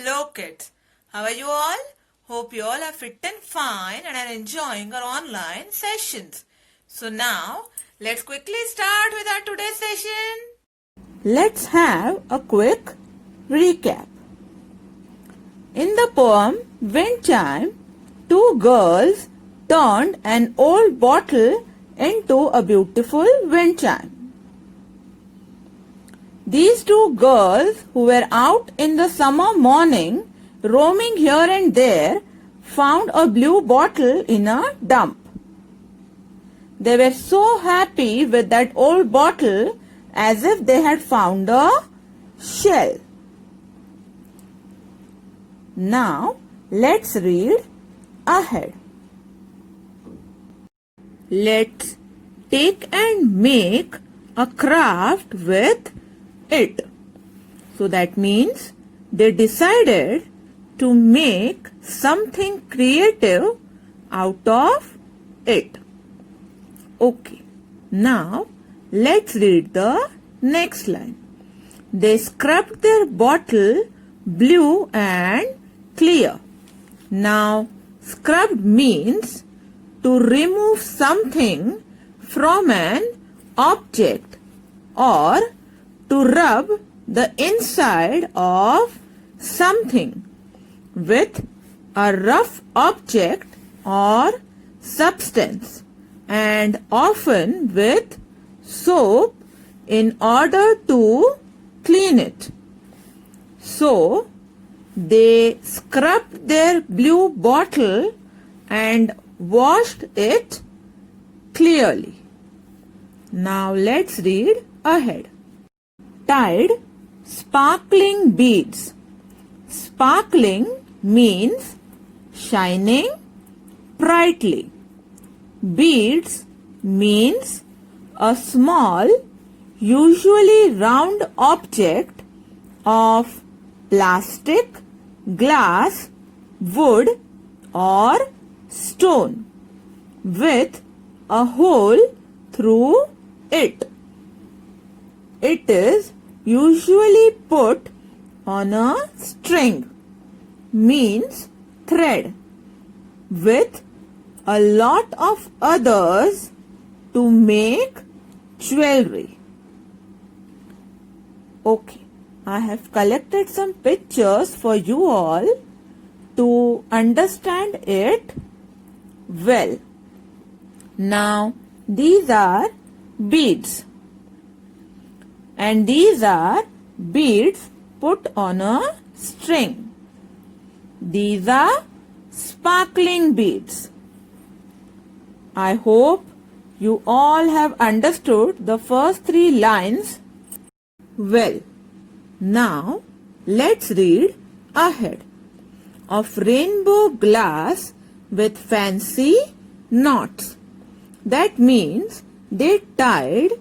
Hello kids, how are you all? Hope you all are fit and fine and are enjoying our online sessions. So now, let's quickly start with our today's session. Let's have a quick recap. In the poem Wind Chime, two girls turned an old bottle into a beautiful wind chime. These two girls, who were out in the summer morning, roaming here and there, found a blue bottle in a dump. They were so happy with that old bottle as if they had found a shell. Now, let's read ahead. Let's take and make a craft with it. So that means they decided to make something creative out of it. Okay, now let's read the next line. They scrubbed their bottle blue and clear. Now, scrubbed means to remove something from an object or to rub the inside of something with a rough object or substance, and often with soap in order to clean it. So, they scrubbed their blue bottle and washed it clearly. Now let's read ahead. Tied sparkling beads. Sparkling means shining brightly. Beads means a small, usually round object of plastic, glass, wood or stone with a hole through it. It is usually put on a string, means thread, with a lot of others to make jewelry. Okay, I have collected some pictures for you all to understand it well. Now, these are beads. And these are beads put on a string. These are sparkling beads. I hope you all have understood the first three lines well. Now, let's read ahead. Of rainbow glass with fancy knots. That means they tied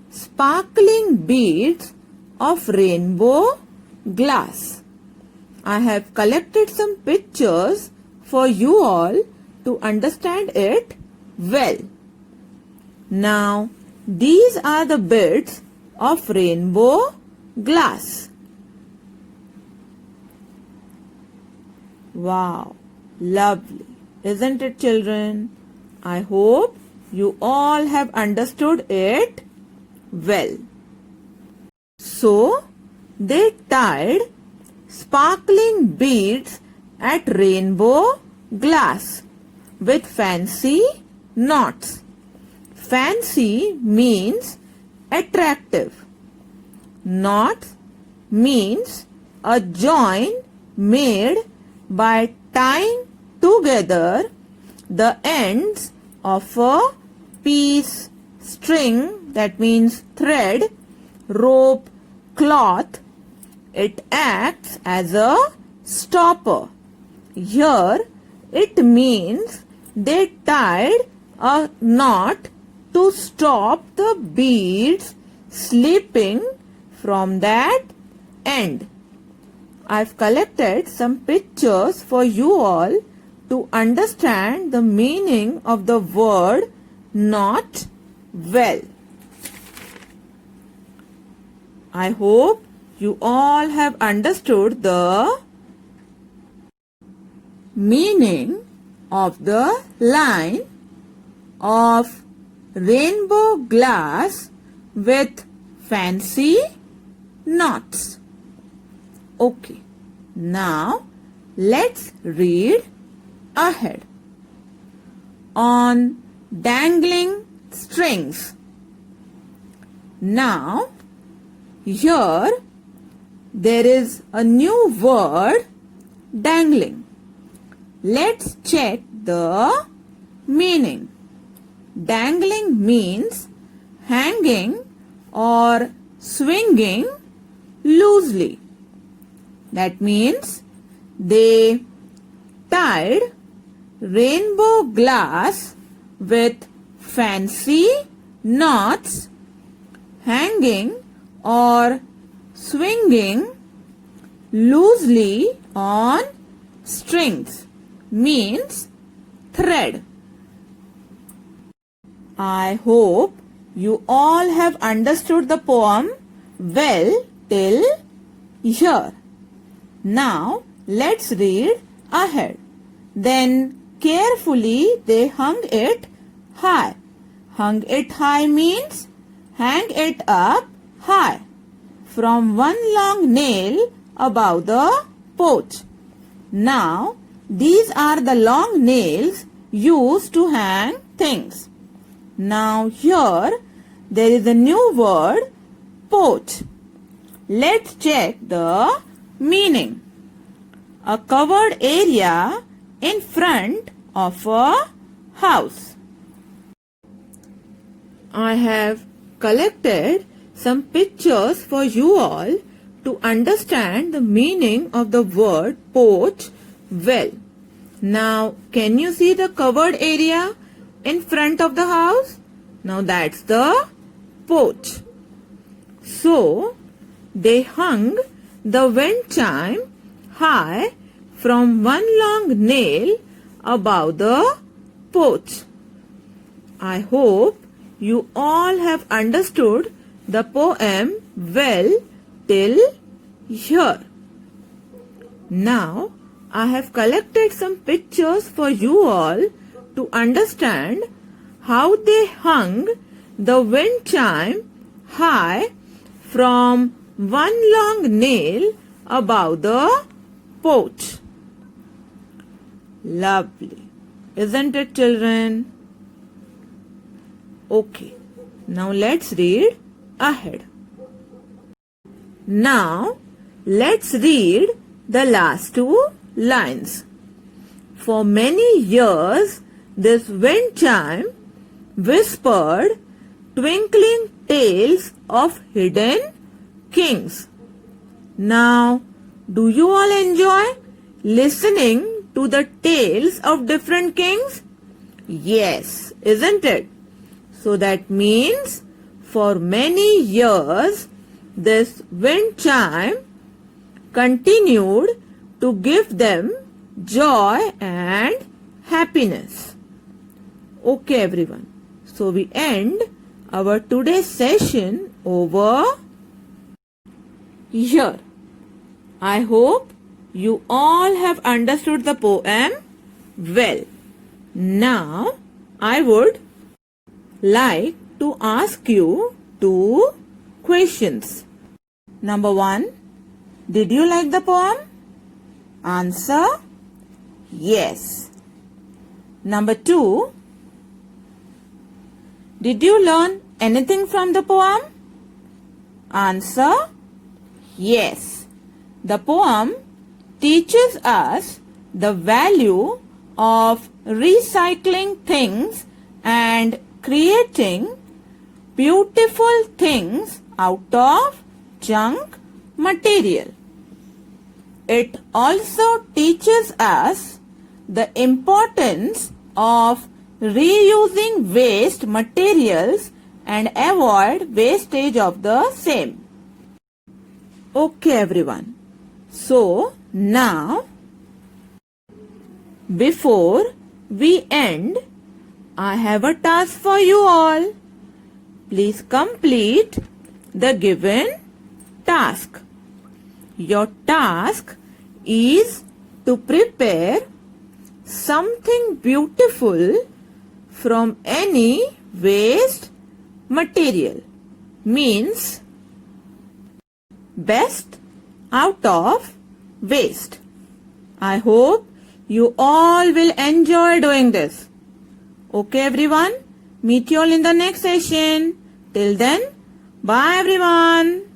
sparkling beads of rainbow glass. I have collected some pictures for you all to understand it well. Now, these are the bits of rainbow glass. Wow, lovely, isn't it, children? I hope you all have understood it well. So, they tied sparkling beads at rainbow glass with fancy knots. Fancy means attractive. Knot means a join made by tying together the ends of a piece, string, that means thread, rope, cloth. It acts as a stopper. Here it means they tied a knot to stop the beads slipping from that end. I've collected some pictures for you all to understand the meaning of the word knot well. I hope you all have understood the meaning of the line of rainbow glass with fancy knots. Okay, now let's read ahead. On dangling strings. Now, here there is a new word, dangling. Let's check the meaning. Dangling means hanging or swinging loosely. That means they tied rainbow glass with fancy knots, hanging or swinging loosely on strings, means thread. I hope you all have understood the poem well till here. Now let's read ahead. Then carefully they hung it high. Hung it high means hang it up high from one long nail above the porch. Now these are the long nails used to hang things. Now here there is a new word, porch. Let's check the meaning. A covered area in front of a house. I have collected some pictures for you all to understand the meaning of the word porch well. Now, can you see the covered area in front of the house? Now that's the porch. So, they hung the wind chime high from one long nail above the porch. I hope you all have understood the poem well till here. Now, I have collected some pictures for you all to understand how they hung the wind chime high from one long nail above the porch. Lovely, isn't it, children? Okay, now let's read ahead. Now, let's read the last two lines. For many years, this wind chime whispered twinkling tales of hidden kings. Now, do you all enjoy listening to the tales of different kings? Yes, isn't it? So that means for many years this wind chime continued to give them joy and happiness. Okay, everyone. So we end our today's session over here. I hope you all have understood the poem well. Now, I would like to ask you two questions. Number 1, did you like the poem? Answer, yes. Number 2, did you learn anything from the poem? Answer, yes. The poem teaches us the value of recycling things and creating beautiful things out of junk material. It also teaches us the importance of reusing waste materials and avoid wastage of the same. Okay, everyone. So, now, before we end, I have a task for you all. Please complete the given task. Your task is to prepare something beautiful from any waste material. Means best out of waste. I hope you all will enjoy doing this. Okay everyone, meet you all in the next session. Till then, bye everyone.